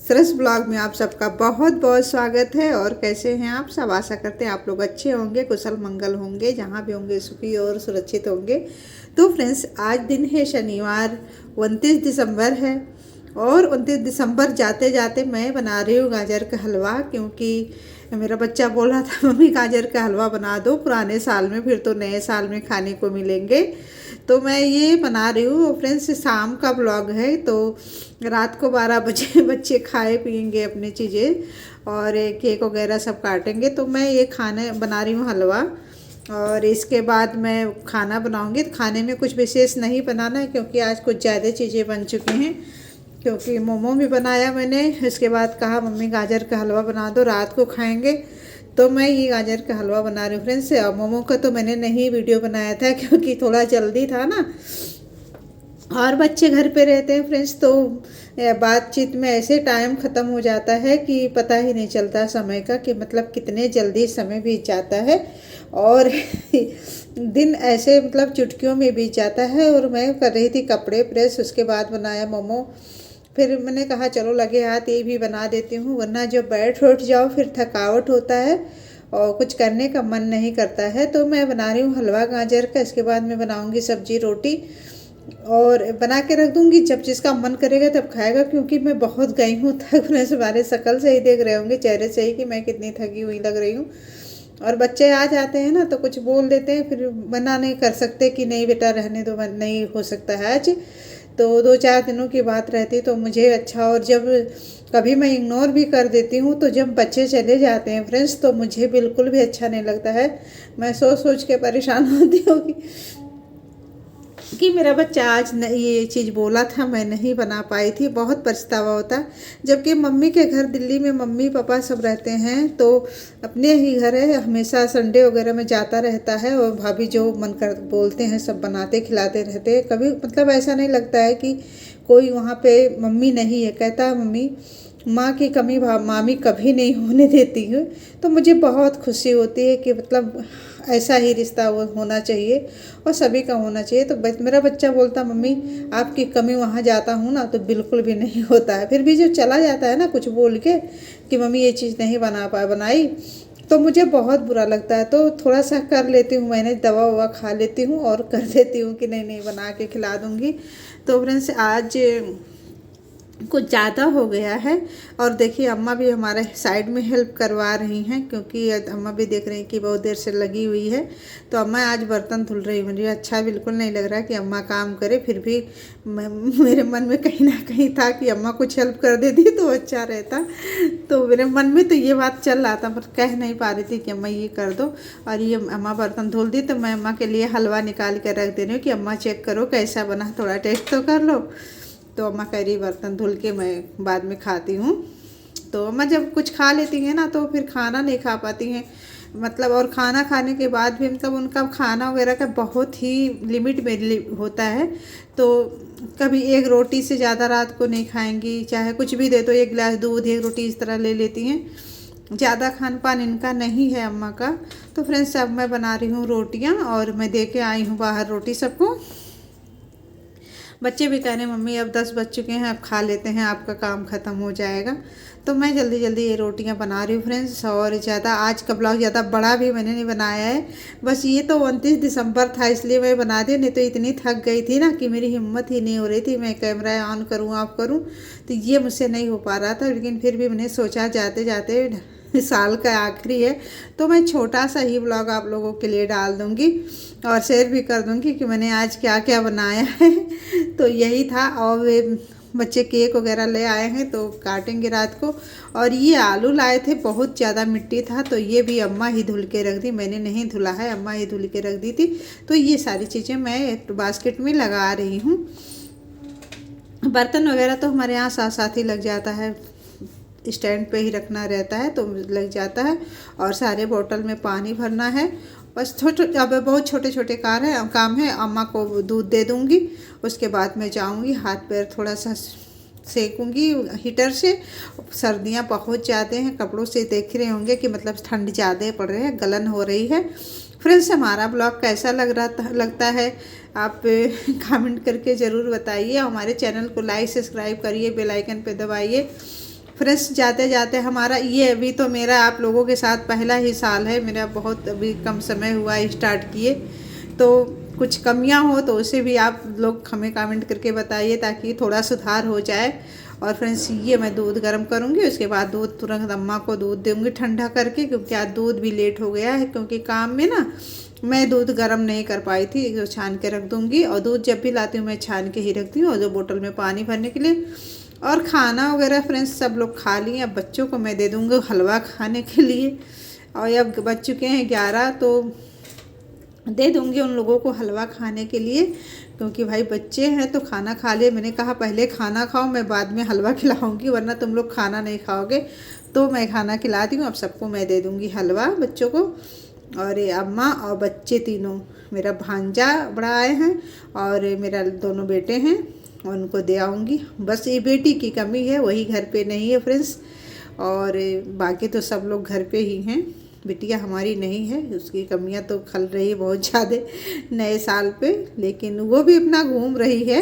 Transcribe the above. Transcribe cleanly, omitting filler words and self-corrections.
सरस blog में आप सबका बहुत बहुत स्वागत है। और कैसे हैं आप सब? आशा करते हैं आप लोग अच्छे होंगे, कुशल मंगल होंगे, जहाँ भी होंगे सुखी और सुरक्षित होंगे। तो फ्रेंड्स, आज दिन है शनिवार, 29 दिसंबर है। और 29 दिसंबर जाते जाते मैं बना रही हूँ गाजर का हलवा, क्योंकि मेरा बच्चा बोल रहा था मम्मी गाजर का हलवा बना दो पुराने साल में, फिर तो नए साल में खाने को मिलेंगे। तो मैं ये बना रही हूँ। फ्रेंड्स, शाम का ब्लॉग है, तो रात को 12 बजे बच्चे खाए पियेंगे अपनी चीज़ें और केक वगैरह सब काटेंगे। तो मैं ये खाने बना रही हूँ हलवा, और इसके बाद मैं खाना बनाऊँगी। तो खाने में कुछ विशेष नहीं बनाना है, क्योंकि आज कुछ ज़्यादा चीज़ें बन चुकी हैं। क्योंकि मोमो भी बनाया मैंने, इसके बाद कहा मम्मी गाजर का हलवा बना दो, रात को खाएंगे। तो मैं ये गाजर का हलवा बना रही हूँ फ्रेंड्स। और मोमो का तो मैंने नहीं वीडियो बनाया था, क्योंकि थोड़ा जल्दी था ना, और बच्चे घर पे रहते हैं फ्रेंड्स। तो बातचीत में ऐसे टाइम ख़त्म हो जाता है कि पता ही नहीं चलता समय का, कि मतलब कितने जल्दी समय बीत जाता है। और दिन ऐसे मतलब चुटकियों में बीत जाता है। और मैं कर रही थी कपड़े प्रेस, उसके बाद बनाया मोमो। फिर मैंने कहा चलो लगे हाथ ये भी बना देती हूँ, वरना जब बैठ उठ जाओ फिर थकावट होता है और कुछ करने का मन नहीं करता है। तो मैं बना रही हूँ हलवा गाजर का। इसके बाद मैं बनाऊँगी सब्जी रोटी, और बना के रख दूँगी, जब जिसका मन करेगा तब खाएगा। क्योंकि मैं बहुत गई हूँ थक, मैं तुम्हारे शक्ल से ही देख रहे होंगे, चेहरे से ही, कि मैं कितनी थकी हुई लग रही हूँ। और बच्चे आ जाते हैं ना तो कुछ बोल देते हैं, फिर मना नहीं कर सकते कि नहीं बेटा रहने दो, नहीं हो सकता है आज। तो 2-4 दिनों की बात रहती तो मुझे अच्छा। और जब कभी मैं इग्नोर भी कर देती हूँ, तो जब बच्चे चले जाते हैं फ्रेंड्स, तो मुझे बिल्कुल भी अच्छा नहीं लगता है। मैं सोच सोच के परेशान होती हूँ कि मेरा बच्चा आज ये चीज़ बोला था, मैं नहीं बना पाई थी, बहुत पछतावा होता। जबकि मम्मी के घर दिल्ली में मम्मी पापा सब रहते हैं, तो अपने ही घर है, हमेशा संडे वगैरह में जाता रहता है। और भाभी जो मन कर बोलते हैं सब बनाते खिलाते रहते हैं। कभी मतलब ऐसा नहीं लगता है कि कोई वहाँ पे मम्मी नहीं है। कहता है मम्मी माँ की कमी मामी कभी नहीं होने देती है। तो मुझे बहुत खुशी होती है कि मतलब ऐसा ही रिश्ता वो होना चाहिए और सभी का होना चाहिए। तो मेरा बच्चा बोलता मम्मी आपकी कमी वहाँ जाता हूँ ना तो बिल्कुल भी नहीं होता है। फिर भी जो चला जाता है ना कुछ बोल के कि मम्मी ये चीज़ नहीं बनाई, तो मुझे बहुत बुरा लगता है। तो थोड़ा सा कर लेती हूँ, मैंने दवा ववा खा लेती हूँ और कर देती हूँ कि नहीं नहीं बना के खिला दूँगी। तो फ्रेंड्स, आज कुछ ज़्यादा हो गया है। और देखिए अम्मा भी हमारे साइड में हेल्प करवा रही हैं, क्योंकि अम्मा भी देख रही हैं कि बहुत देर से लगी हुई है। तो अम्मा आज बर्तन धुल रही है। मुझे अच्छा बिल्कुल नहीं लग रहा कि अम्मा काम करे। फिर भी मेरे मन में कहीं ना कहीं था कि अम्मा कुछ हेल्प कर देती तो अच्छा रहता। तो मेरे मन में तो ये बात चल रहा था, पर कह नहीं पा रही थी कि अम्मा ये कर दो। और ये अम्मा बर्तन धुल दी, तो मैं अम्मा के लिए हलवा निकाल कर रख दे रही हूँ कि अम्मा चेक करो कैसा बना, थोड़ा टेस्ट तो कर लो। तो अम्मा कह रही बर्तन धुल के मैं बाद में खाती हूँ। तो अम्मा जब कुछ खा लेती हैं ना तो फिर खाना नहीं खा पाती हैं, मतलब। और खाना खाने के बाद भी मतलब उनका खाना वगैरह का बहुत ही लिमिट में होता है। तो कभी एक रोटी से ज़्यादा रात को नहीं खाएंगी, चाहे कुछ भी दे दो, 1 गिलास दूध 1 रोटी इस तरह ले लेती हैं। ज़्यादा खान पान इनका नहीं है अम्मा का। तो फ्रेंड्स, अब मैं बना रही हूँ रोटियाँ, और मैं दे के आई हूँ बाहर रोटी सबको। बच्चे भी कह रहे हैं मम्मी अब 10 बज चुके हैं, अब खा लेते हैं, आपका काम ख़त्म हो जाएगा। तो मैं जल्दी जल्दी ये रोटियां बना रही हूँ फ्रेंड्स। और ज़्यादा आज का ब्लॉग ज़्यादा बड़ा भी मैंने नहीं बनाया है, बस ये तो 29 दिसंबर था इसलिए मैं बना दी। नहीं तो इतनी थक गई थी ना कि मेरी हिम्मत ही नहीं हो रही थी, मैं कैमरा ऑन करूँ ऑफ करूँ, तो ये मुझसे नहीं हो पा रहा था। लेकिन फिर भी मैंने सोचा जाते जाते साल का आखिरी है, तो मैं छोटा सा ही ब्लॉग आप लोगों के लिए डाल दूँगी और शेयर भी कर दूँगी कि मैंने आज क्या क्या बनाया है। तो यही था। और वे बच्चे केक वगैरह ले आए हैं तो काटेंगे रात को। और ये आलू लाए थे, बहुत ज़्यादा मिट्टी था, तो ये भी अम्मा ही धुल के रख दी, मैंने नहीं धुला है, अम्मा ही धुल के रख दी थी। तो ये सारी चीज़ें मैं एक बास्केट में लगा रही हूँ। बर्तन वगैरह तो हमारे यहाँ साथ साथ ही लग जाता है, स्टैंड पे ही रखना रहता है तो लग जाता है। और सारे बोतल में पानी भरना है बस। अब बहुत छोटे छोटे काम है। अम्मा को दूध दे दूँगी, उसके बाद मैं जाऊँगी, हाथ पैर थोड़ा सा सेकूँगी हीटर से। सर्दियाँ बहुत ज़्यादा हैं, कपड़ों से देख रहे होंगे कि मतलब ठंड ज़्यादा पड़ रही है, गलन हो रही है। फ्रेंड्स, हमारा ब्लॉग कैसा लगता है आप कमेंट करके ज़रूर बताइए। हमारे चैनल को लाइक सब्सक्राइब करिए, बेल आइकन पे दबाइए फ्रेंड्स जाते जाते हमारा ये अभी तो मेरा आप लोगों के साथ पहला ही साल है, मेरा बहुत अभी कम समय हुआ है स्टार्ट किए, तो कुछ कमियां हो तो उसे भी आप लोग हमें कमेंट करके बताइए ताकि थोड़ा सुधार हो जाए। और फ्रेंड्स ये मैं दूध गर्म करूँगी, उसके बाद दूध तुरंत अम्मा को दूध दूँगी ठंडा करके, क्योंकि आज दूध भी लेट हो गया है क्योंकि काम में ना मैं दूध गर्म नहीं कर पाई थी, तो छान के रख दूँगी। और दूध जब भी लाती हूँ मैं छान के ही रखती हूँ, और जो बोतल में पानी भरने के लिए। और खाना वगैरह फ्रेंड्स सब लोग खा लिए, अब बच्चों को मैं दे दूँगी हलवा खाने के लिए। और अब बज चुके हैं 11, तो दे दूँगी उन लोगों को हलवा खाने के लिए, क्योंकि भाई बच्चे हैं तो खाना खा लिए। मैंने कहा पहले खाना खाओ, मैं बाद में हलवा खिलाऊंगी, वरना तुम लोग खाना नहीं खाओगे। तो मैं खाना खिलाती हूँ, अब सबको मैं दे दूँगी हलवा बच्चों को। और ये अम्मा और बच्चे तीनों, मेरा भांजा बड़ा आए हैं और मेरा दोनों बेटे हैं, उनको दे आऊँगी। बस ये बेटी की कमी है, वही घर पे नहीं है फ्रेंड्स, और बाकी तो सब लोग घर पे ही हैं। बिटिया हमारी नहीं है, उसकी कमियां तो खल रही है बहुत ज़्यादा नए साल पे, लेकिन वो भी अपना घूम रही है।